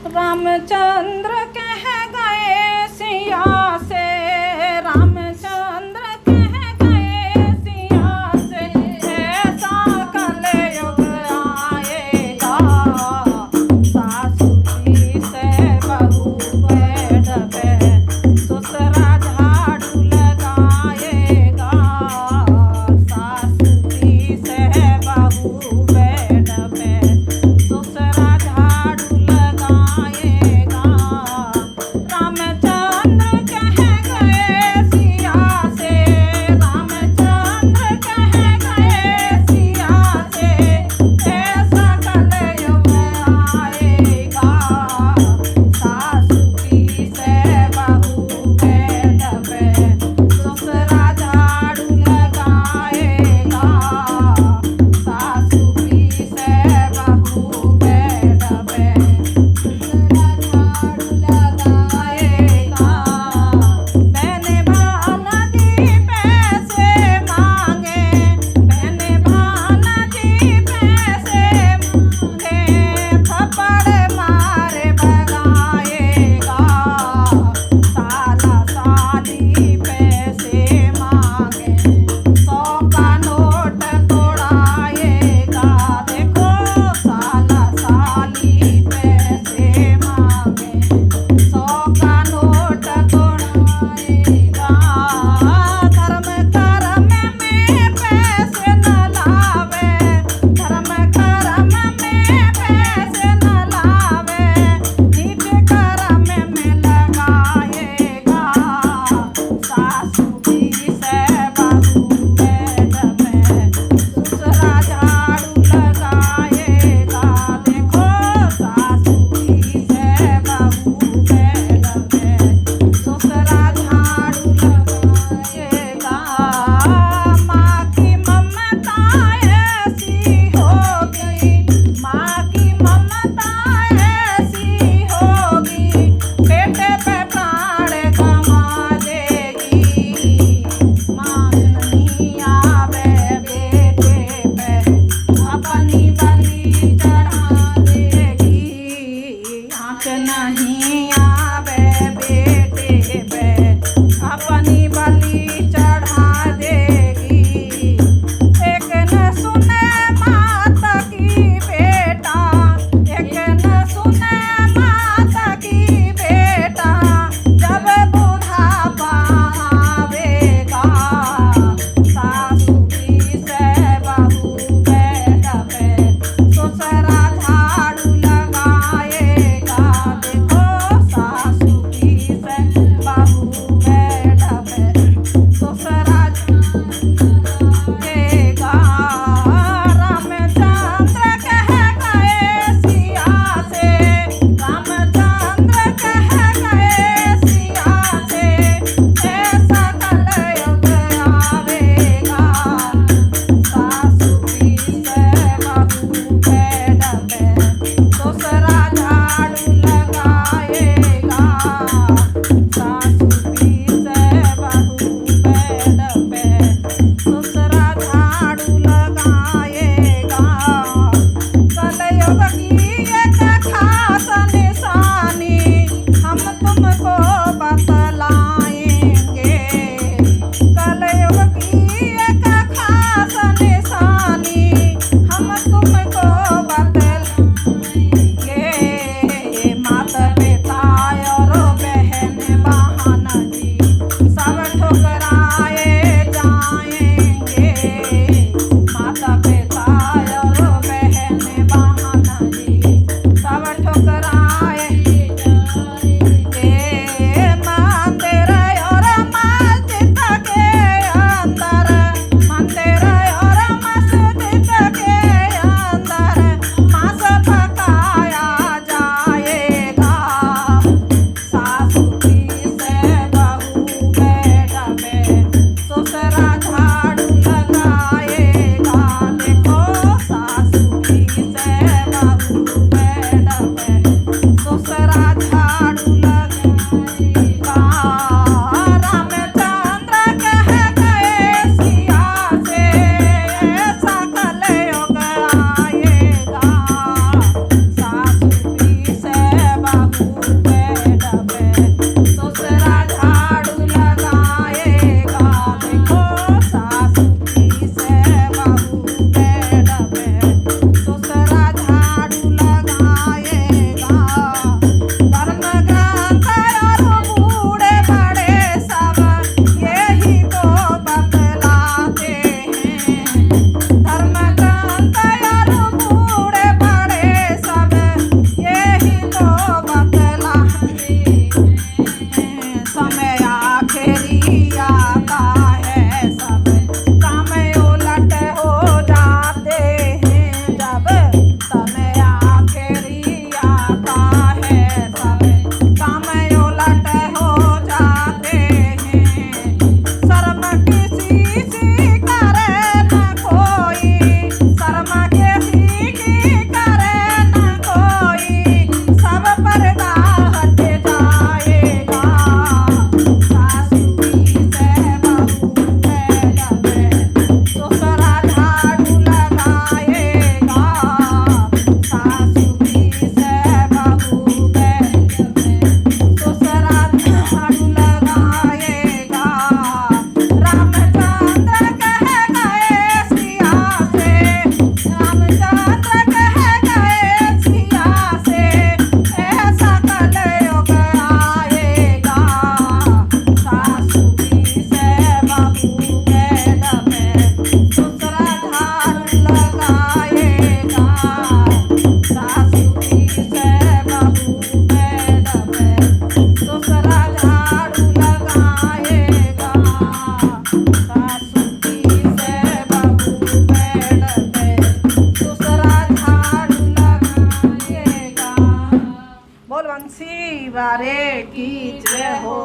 रामचंद्र कह गए सिया से, रामचंद्र कह गए सिया से, ऐसा कलयुग आएगा, सासु जी से बहू बैठ पे ससुरा झाड़ू लगाएगा, सासु जी से बहू बैठ पे ससुरा झाड़ू लगाएगा। रामचंद्र कह गए सिया से, रामचंद्र कह गए सिया से, ऐसा कलयुग आएगा, सासु जी से बहू बैठ पे ससुरा झाड़ू लगाएगा, सासु जी से बहू बैठ पे ससुरा झाड़ू लगाएगा। मैंने भाना जी पैसे मांगे, मैंने भाना जी पैसे मांगे, थप्पड़ मारे भगाएगा, साला साली पैसे मांगे, 100 का नोट तोड़ाएगा, देखो साला साली पैसे मांगे, 100 का नोट तोड़ाएगा। धर्म कर्म में पैसे न लावे, धर्म कर्म में पैसे न लावे, नीच कर्म में लगाएगा, सासु जी से बहू बैठ पे ससुरा झाड़ू लगाएगा, देखो सासु जी से बहू बैठ पे ससुरा झाड़ू लगाएगा। माँ की ममता ऐसी होगी, माँ की ममता ऐसी होगी, बेटे पे प्राण गंवा देगी, माँ नहीं आवे बेटे पे अपनी बलि चढ़ा देगी, आँख नहीं आवे बेटे पे अपनी बलि चढ़ा देगी। एक न सुने माता की बेटा, एक न सुने माता की बेटा, जब बुढ़ापा आवेगा, सासु जी से बहू बैठ पे ससुरा झाड़ू लगाएगा, देखो सासु जी से बहू बैठ पे ससुरा झाड़ेगा। रामचंद्र कह गए सिया से, रामचंद्र कह गए सिया से, ऐसा कलयुग आवेगा, सासु जी से बहू बैठ पे ससुरा झाड़ू लगाएगा, सासु जी से बहू बैठ पे ससुरा झाड़ू लगाएगा। कलयुग की एक खास निशानी हम तुमको बतलाएंगे, कलयुग की एक खास निशानी हम तुमको बतलाएंगे। माता पिता और बहन बहाना जी सब ठुकराए जाएंगे, माता पिता और बहन बहाना जी सब ठुकराए जाएंगे। मंदिर और मस्जिद के अंदर, मंदिर और मस्जिद के अंदर मांस पकाया जाएगा, सासु जी से बहू बैठ पे ससुरा झाड़ू लगाएगा, देखो सासु जी से बहू बैठ पे सब काम उलट हो जाते हैं। शर्म किसी सी करे न कोई, शर्म किसी की करे न कोई, सब पर्दा हट जाएगा। सासू की से बहू बैठे दूसरा झाड़ू लगाएगा। सासू की से बहू बैठे दूसरा झाड़ू लगाएगा। रामचंद्र कह गए सिया से, रामचंद्र कह गए सिया से, ऐसा कलयुग आएगा। सासू की से बहू बैठे दूसरा झाड़ू लगाएगा। सासू की से बहू बैठे दूसरा झाड़ू लगाएगा। सासू की से बहू बैठे दूसरा झाड़ू लगाएगा। बोल बंसी वारे की जय हो।